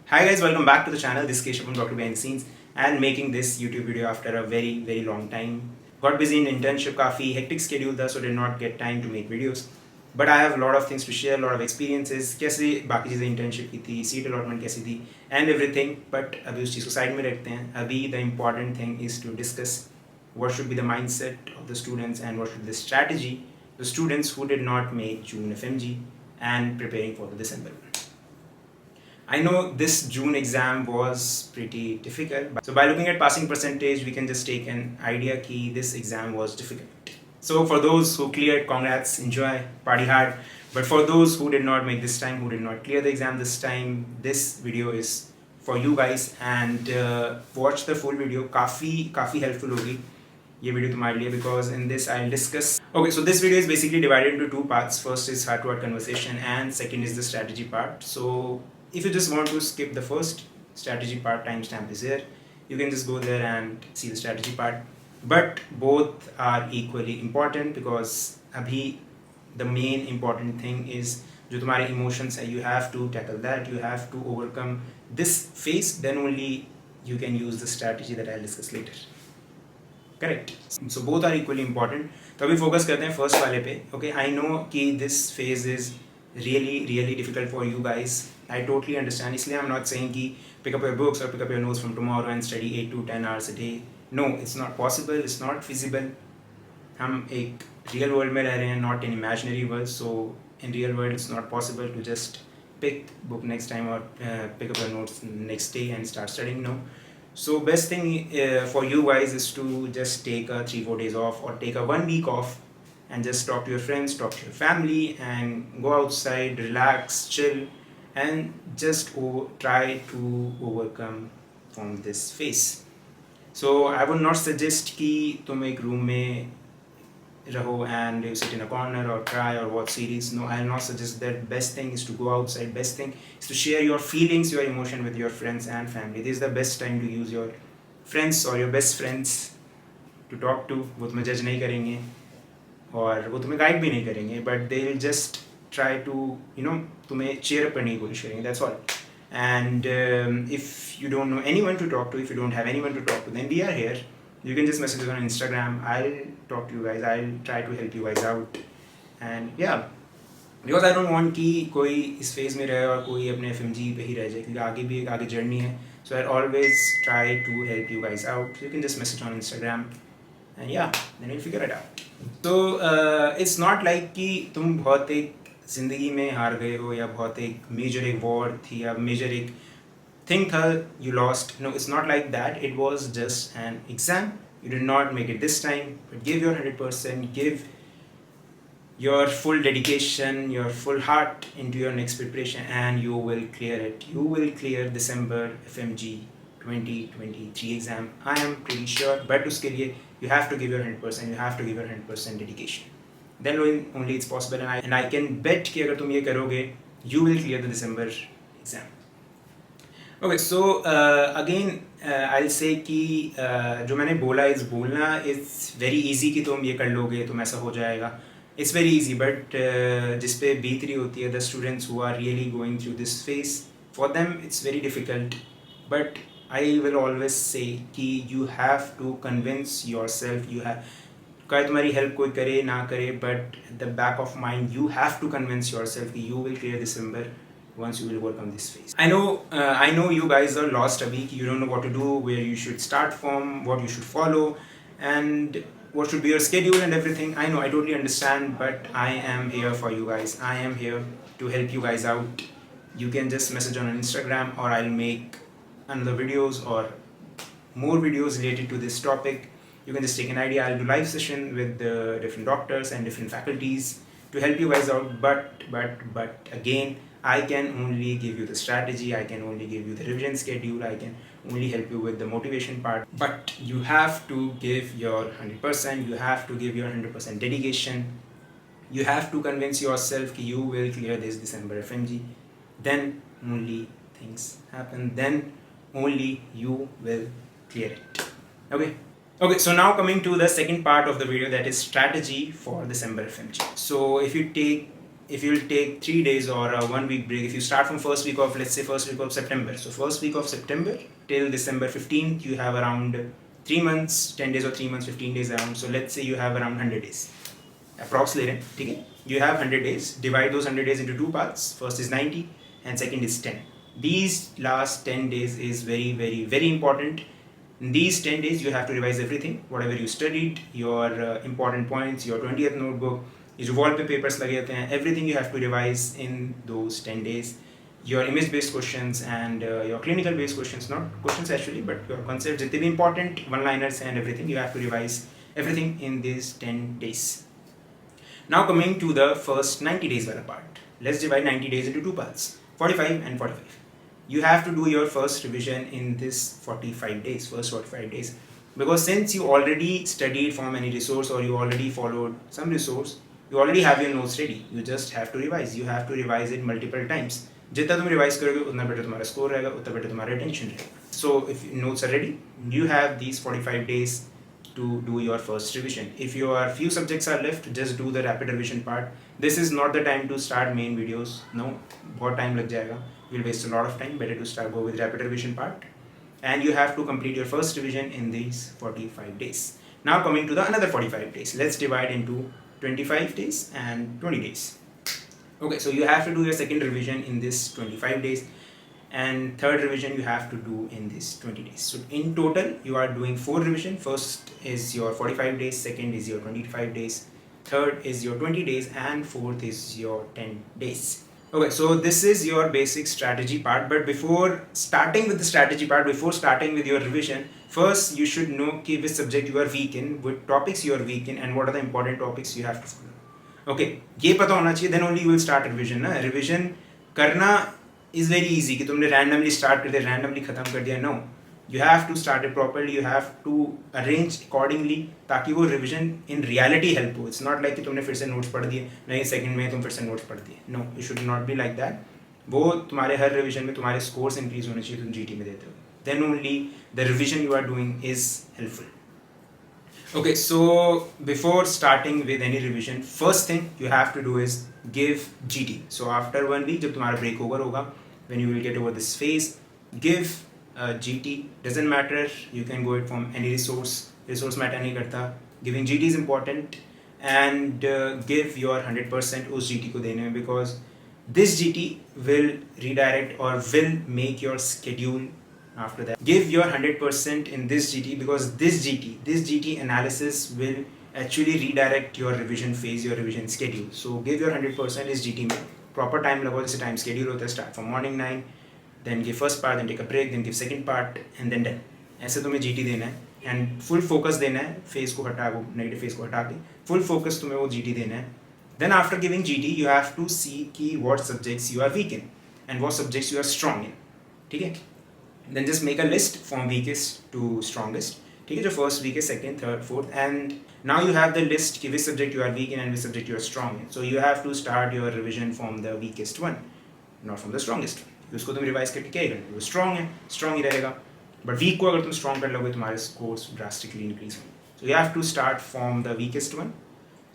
Hi guys, welcome back to the channel. This is Keshavfrom Dr. Behind the Scenes and making this YouTube video after a very long time. Got busy in internship, काफी hectic schedule था, so did not get time to make videos. But I have a lot of things to share, a lot of experiences. कैसे बाकी चीज़ें internship की थी, seat allotment कैसी थी, and everything. But अभी उस चीज़ को side में रखते हैं. अभी the important thing is to discuss what should be the mindset of the students and what should be the strategy the students who did not make June Fmge and preparing for the December. I know this June exam was pretty difficult. So by looking at passing percentage, we can just take an idea that this exam was difficult. So for those who cleared, congrats, enjoy, party hard. But for those who did not make this time, who did not clear the exam this time, this video is for you guys. And watch the full video. काफी helpful होगी ये video तुम्हारे लिए, because in this I'll discuss. Okay, so this video is basically divided into two parts. First is heart-to-heart conversation and second is the strategy part. So if you just want to skip the first strategy part, timestamp is here. You can just go there and see the strategy part. But both are equally important because abhi the main important thing is जो तुम्हारे emotions है, you have to tackle that. You have to overcome this phase. Then only you can use the strategy that I'll discuss later. Correct. So both are equally important. तो अभी focus करते हैं first वाले पे. Okay, I know कि this phase is really difficult for you guys. I totally understand. इसलिए I'm not saying कि pick up your books or pick up your notes from tomorrow and study 8 to 10 hours a day. No, it's not possible. It's not feasible. हम एक real world में रह रहे हैं, not an imaginary world. So in real world, it's not possible to just pick book next time or pick up your notes next day and start studying. No. So best thing for you guys is to just take a 3-4 days off or take a 1 week off and just talk to your friends, talk to your family and go outside, relax, chill and just try to overcome from this phase. So I would not suggest कि तुम एक room में रहो and you sit in a corner or cry or watch series. No, I will not suggest that. Best thing is to go outside. Best thing is to share your feelings, your emotion with your friends and family. This is the best time to use your friends or your best friends to talk to. वो तुम्हें judge नहीं करेंगे और वो तुम्हें guide भी नहीं करेंगे, but they will just try to तुम्हें cheer up करने की कोशिश करेंगे. That's all. And if you don't know anyone to talk to, if you don't have anyone to talk to, then we are here. You can just message us on Instagram. I'll talk to you guys. I'll try to help you guys out. And yeah, because I don't want कि कोई इस phase में रहे और कोई अपने FMG पे ही रह जाए, क्योंकि आगे भी एक आगे journey है. So I'll always try to help you guys out. So you can just message on Instagram. And yeah, then you'll figure it out. So it's not like कि तुम बहुत एक ज़िंदगी में हार गए हो या बहुत एक major एक war थी या major एक thing था you lost. No, it's not like that. It was just an exam. You did not make it this time, but give your 100%, give your full dedication, your full heart into your next preparation and you will clear it. You will clear December Fmge 2023 exam. I am pretty sure, but उसके लिए you have to give your 100%, you have to give your 100% dedication. Then only it's possible and I can bet कि अगर तुम ये करोगे, you will clear the December exam. Okay, so again I'll say कि जो मैंने बोला इस बोलना it's very easy कि तुम ये कर लोगे, तुम ऐसा हो जाएगा. It's very easy, but जिस पे बीत रही होती है, the students who are really going through this phase, for them it's very difficult. But I will always say कि you have to convince yourself. You have चाहे तुम्हारी help कोई करे ना करे, but at the back of mind you have to convince yourself कि you will clear December once you will work on this phase. I know you guys are lost a week. You don't know what to do, where you should start from, what you should follow, and what should be your schedule and everything. I know, I totally understand, but I am here for you guys. I am here to help you guys out. You can just message on Instagram or I'll make another videos or more videos related to this topic. You can just take an idea. I'll do live session with different doctors and different faculties to help you guys out. But again, I can only give you the strategy, I can only give you the revision schedule, I can only help you with the motivation part. But you have to give your 100%, you have to give your 100% dedication. You have to convince yourself that you will clear this December Fmge. Then only things happen, then only you will clear it. Okay, so now coming to the second part of the video, that is strategy for December Fmge. So if you take if you'll take 3 days or a 1 week break, if you start from first week of, let's say first week of September, so first week of September till December 15th, you have around 3 months, 10 days or 3 months, 15 days around. So let's say you have around 100 days. Approximately, okay? You have 100 days, divide those 100 days into two parts. First is 90 and second is 10. These last 10 days is very, very, very important. In these 10 days, you have to revise everything, whatever you studied, your important points, your 20th notebook, your wall papers, everything you have to revise in those 10 days. Your image-based questions and your clinical-based questions, not questions actually, but your concepts, jitne bhi important one-liners and everything, you have to revise everything in these 10 days. Now coming to the first 90 days wala part. Let's divide 90 days into two parts, 45 and 45. You have to do your first revision in this 45 days, first 45 days. Because since you already studied from any resource or you already followed some resource, you already have your notes ready. You just have to revise. You have to revise it multiple times. जितना तुम revise करोगे उतना better तुम्हारा score रहेगा, उतना better तुम्हारा retention रहेगा. So if notes are ready, you have these 45 days to do your first revision. If your few subjects are left, just do the rapid revision part. This is not the time to start main videos. No, बहुत time लग जाएगा. You'll waste a lot of time. Better to start go with rapid revision part. And you have to complete your first revision in these 45 days. Now coming to the another 45 days. Let's divide into 25 days and 20 days. Okay, so you have to do your second revision in this 25 days. And third revision you have to do in this 20 days. So in total you are doing 4 revision. First is your 45 days, second is your 25 days, third is your 20 days, and fourth is your 10 days. Okay, so this is your basic strategy part, but before starting with the strategy part, before starting with your revision, first you should know which subject you are weak in, which topics you are weak in, and what are the important topics you have to follow. Okay, ये पता होना चाहिए, then only you will start revision. ना revision करना is very easy कि तुमने randomly start कर दिया, randomly खत्म कर दिया. No, you have to start it properly. You have to arrange accordingly ताकि वो revision in reality help हो. It's not like कि तुमने फिर से notes पढ़ दिए, नहीं second में तुम फिर से notes पढ़ दिए. No, you should not be like that. वो तुम्हारे हर revision में तुम्हारे scores increase होने चाहिए, तुम GT में देते हो. Then only the revision you are doing is helpful. Okay, so before starting with any revision, first thing you have to do is give GT. So after 1 week, जब तुम्हारा break over होगा, when you will get over this phase, give GT. Doesn't matter, you can go it from any resource matter नहीं करता. Giving GT is important, and give your 100% उस GT को देने में, because this GT will redirect or will make your schedule. After that, give your 100% in this GT, because this GT analysis will actually redirect your revision phase, your revision schedule. So give your 100% is GT में proper time लगाओ, जैसे time schedule होता है, start from morning 9, then give first part, then take a break, then give second part, and then done. ऐसे तुम्हें GT देना है and full focus देना है, phase को हटा, वो negative phase को हटा के full focus तुम्हें वो GT देना है. Then after giving GT, you have to see कि what subjects you are weak in and what subjects you are strong in. ठीक है? Then just make a list from weakest to strongest. ठीक है, जो first, weakest, second, third, fourth, and now you have the list कि which subject you are weak in and which subject you are strong in. So you have to start your revision from the weakest one, not from the strongest one. उसको तुम revise करके क्या करोगे? वो strong है, strong ही रहेगा. But weak को अगर तुम strong कर लोगे, तुम्हारे scores drastically increase होंगे. So you have to start from the weakest one.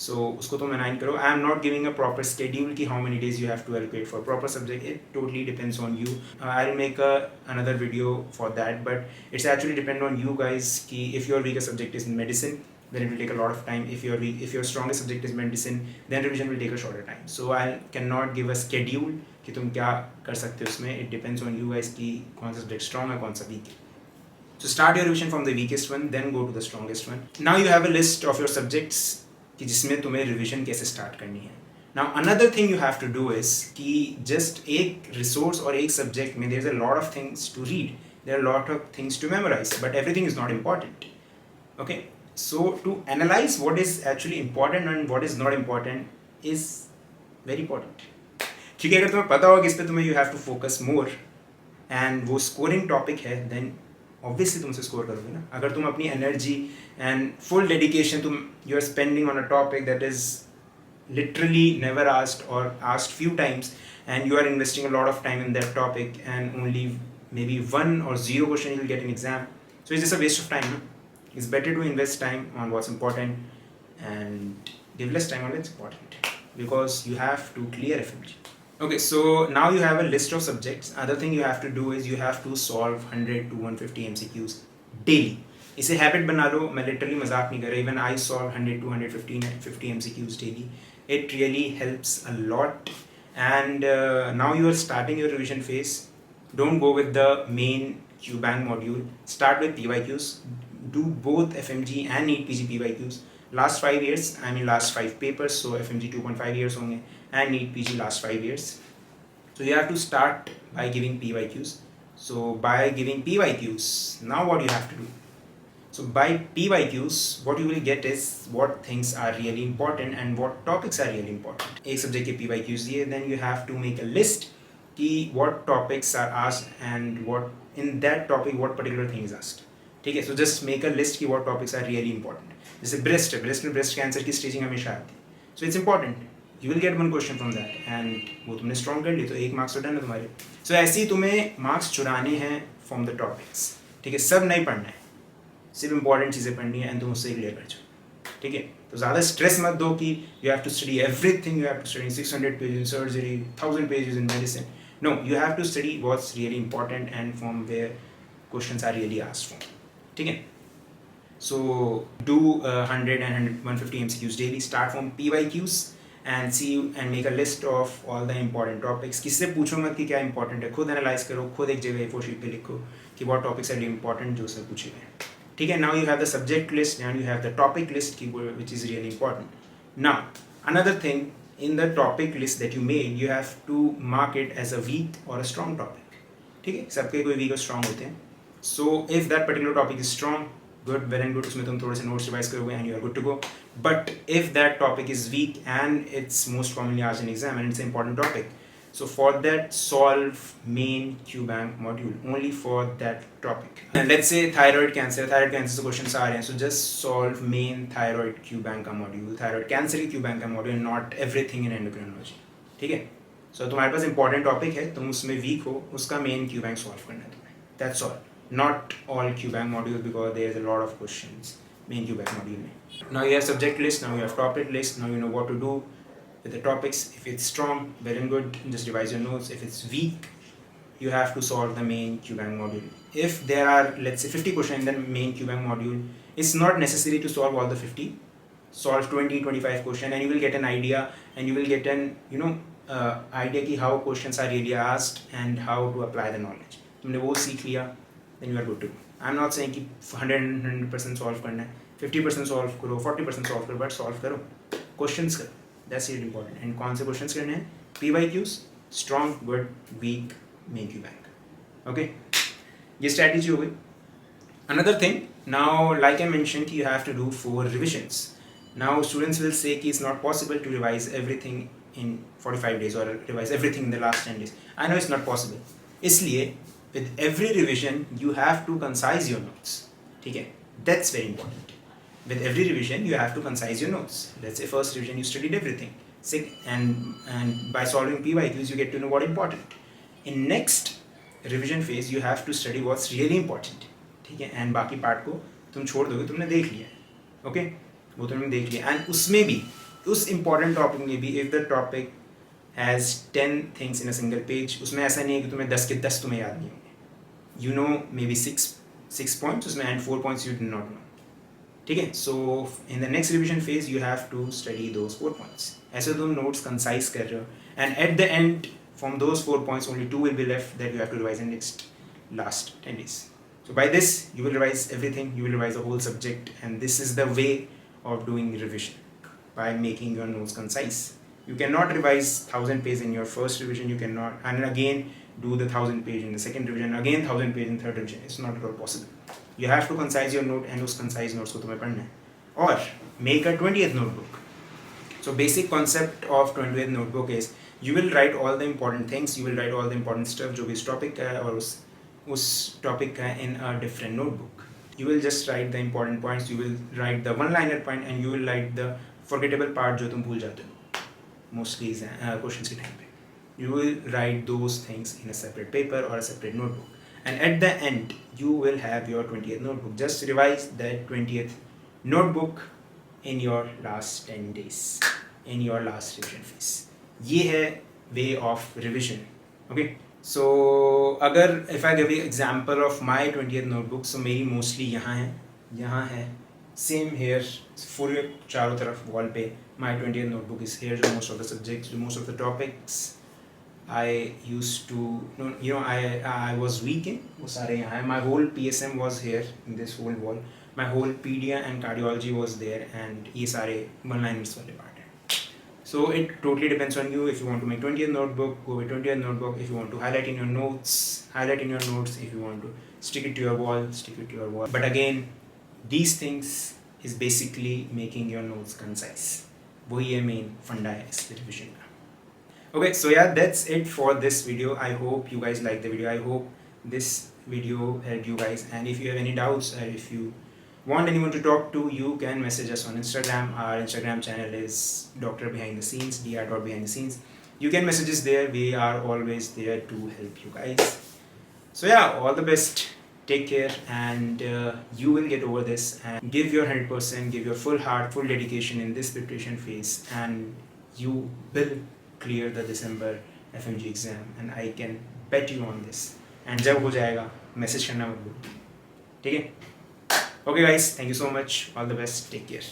So उसको तुम align करो. I am not giving a proper schedule कि how many days you have to allocate for proper subject. It totally depends on you. I'll make another video for that, but it's actually depend on you guys कि if your weakest subject is medicine, then it will take a lot of time. If your strongest subject is medicine, then revision will take a shorter time. So I cannot give a schedule कि तुम क्या कर सकते हो उसमें. It depends on you guys कि कौन सा subject strong है, कौन सा weak है. So start your revision from the weakest one, then go to the strongest one. Now you have a list of your subjects कि जिसमें तुम्हें रिविजन कैसे स्टार्ट करनी है. Now another thing you have to do is कि just एक resource और एक सब्जेक्ट में there is a lot of things to read, there are lot of things to memorise, but everything is not important. Okay, so to analyse what is actually important and what is not important is very important. ठीक है, अगर तुम्हें पता होगा कि इस पर तुम्हें you have to focus more and वो स्कोरिंग टॉपिक है, देन ऑब्वियसली तुमसे स्कोर करोगे ना. अगर तुम अपनी एनर्जी एंड फुल डेडिकेशन तुम you are spending on a topic that is literally never asked और asked few times and you are investing a lot of time in that topic and only maybe 1 or 0 question you will get in exam, so it's just a waste of time, no? It's better to invest time on what's important and give less time on what's important. because you have to clear FMG. Okay, so now you have a list of subjects. Other thing you have to do is you have to solve 100 to 150 MCQs daily. इसे habit बना लो. मैं literally मजाक नहीं कर रहा. Even I solve 100 to 150 MCQs daily. It really helps a lot. And now you are starting your revision phase. Don't go with the main QBank module. Start with PYQs. Do both FMG and NEET PG PYQs. Last 5 years, I mean last 5 papers, so FMG 2.5 years होंगे and NEET PG last 5 years. So you have to start by giving PYQs. So by giving PYQs, now what you have to do? So by PYQs, what you will get is what things are really important and what topics are really important. एक subject के PYQs दिए, then you have to make a list कि what topics are asked and what in that topic what particular thing is asked. ठीक है, so just make a list कि what topics are really important. जैसे breast है, breast में breast cancer की staging हमेशा आती है, so it's important. You will get one question from that and वो तुमने strong कर ली तो 1 marks तो डन है तुम्हारे. So ऐसे ही तुम्हें marks चुराने हैं from the topics. ठीक है, सब नहीं पढ़ना है, सिर्फ important चीज़ें पढ़नी है and तुम उससे clear कर जाओ. ठीक है, तो ज़्यादा stress मत दो कि you have to study everything. You have to study 600 pages in surgery, 1000 pages in medicine. No, you have to study what's really important and from where questions are really asked from. ठीक है, so do 100 and 150 MCQs daily. Start from PYQs and see and make a list of all the important topics. किससे पूछो मत कि क्या important है, खुद analyze करो, खुद एक जगह A4 sheet पे लिखो कि what topics are really important जो सब पूछे गए. ठीक है, now you have the subject list and you have the topic list which is really important. Now another thing, in the topic list that you made, you have to mark it as a weak or a strong topic. ठीक है, सबके कोई weak और strong होते हैं. So if that particular topic is strong, good, well and good, उसमें तुम थोड़े से notes revise करोगे and you are good to go. But if that topic is weak and it's most commonly asked in exam and it's an important topic, so for that solve main QBank module only for that topic. And let's say thyroid cancer से questions आ रहे हैं, so just solve main thyroid QBank का module, thyroid cancer की QBank का module, not everything in endocrinology. ठीक है, so तुम्हारे पास important topic है, तुम उसमें weak हो, उसका main QBank solve करना है तुम्हें. That's all. Not all QBank modules because there is a lot of questions main QBank module में. Now you have subject list, now you have topic list, now you know what to do with the topics. If it's strong, well and good, just revise your notes. If it's weak, you have to solve the main QBank module. If there are, let's say 50 questions in the main QBank module, it's not necessary to solve all the 50. Solve 20-25 questions and you will get an idea and you will get an idea कि how questions are really asked and how to apply the knowledge. तुमने वो सीख लिया, then you are good to go. I'm not saying कि 100% solve करना है, 50% solve करो, 40% solve करो, but solve करो, questions करो. That's really important. And कौन से questions करने हैं? PYQs, strong, good, weak, main QBank. Okay, ये strategy हो गई. Another thing, now like I mentioned, you have to do 4 revisions. Now students will say कि it's not possible to revise everything in 45 days or revise everything in the last 10 days. I know it's not possible. इसलिए with every revision you have to concise your notes. ठीक है, that's very important. With every revision you have to concise your notes. Let's say first revision you studied everything, and by solving PYQs you get to know what important. In next revision phase you have to study what's really important. ठीक है, and बाकी part को तुम छोड़ दोगे, तुमने देख लिया. Okay, वो तुमने देख लिया. And उसमें भी उस important topic में भी if the topic has 10 things in a single page, उसमें ऐसा नहीं है कि तुम्हें 10 के 10 तुम्हें याद नहीं होंगे. You know maybe 6 points उसमें and 4 points you do not know. ठीक है, so in the next revision phase you have to study those 4 points. ऐसे तुम notes concise कर रहे हो and at the end from those 4 points only 2 will be left that you have to revise in next last 10 days. So by this you will revise everything, you will revise the whole subject, and this is the way of doing revision, by making your notes concise. You cannot revise 1000 pages in your first revision, you cannot, and again do the 1000 page in the second revision, again 1000 page in third revision. It's not at all possible. You have to concise your note and those concise notes को तुम्हें पढ़ना है. Or make a 20th notebook. So basic concept of 20th notebook is you will write all the important things, you will write all the important stuff जो भी इस topic का है और उस topic का in a different notebook. You will just write the important points, you will write the one-liner point, and you will write the forgettable part जो तुम भूल जाते हो mostly questions के time पे. You will write those things in a separate paper or a separate notebook, and at the end you will have your 20th notebook. Just revise that 20th notebook in your last 10 days in your last revision phase. ये है way of revision. Okay, so अगर if I give you example of my 20th notebook, so मेरी mostly यहाँ है same here, full चारों तरफ wall पे my 20th notebook is here. जो most of the subjects, जो most of the topics I used to, I was weak in, वो सारे यहाँ हैं. My whole PSM was here in this whole wall. My whole pedia and cardiology was there, and ये सारे 1-liners वाले part हैं. So it totally depends on you. If you want to make 20th notebook, go with 20th notebook. If you want to highlight in your notes, highlight in your notes. If you want to stick it to your wall, stick it to your wall. But again, these things is basically making your notes concise. वही है main funda है इस revision का. Okay, so yeah, that's it for this video. I hope you guys like the video. I hope this video helped you guys, and if you have any doubts or if you want anyone to talk to, you can message us on Instagram. Our Instagram channel is dr.behindthescenes, dr.behindthescenes. You can message us there. We are always there to help you guys. So yeah, all the best. Take care, and you will get over this, and give your 100%, give your full heart, full dedication in this preparation phase, and you will clear the December Fmge exam, and I can bet you on this. And जब हो जाएगा message करना मत भूलो, ठीक है? Okay guys, thank you so much, all the best, take care.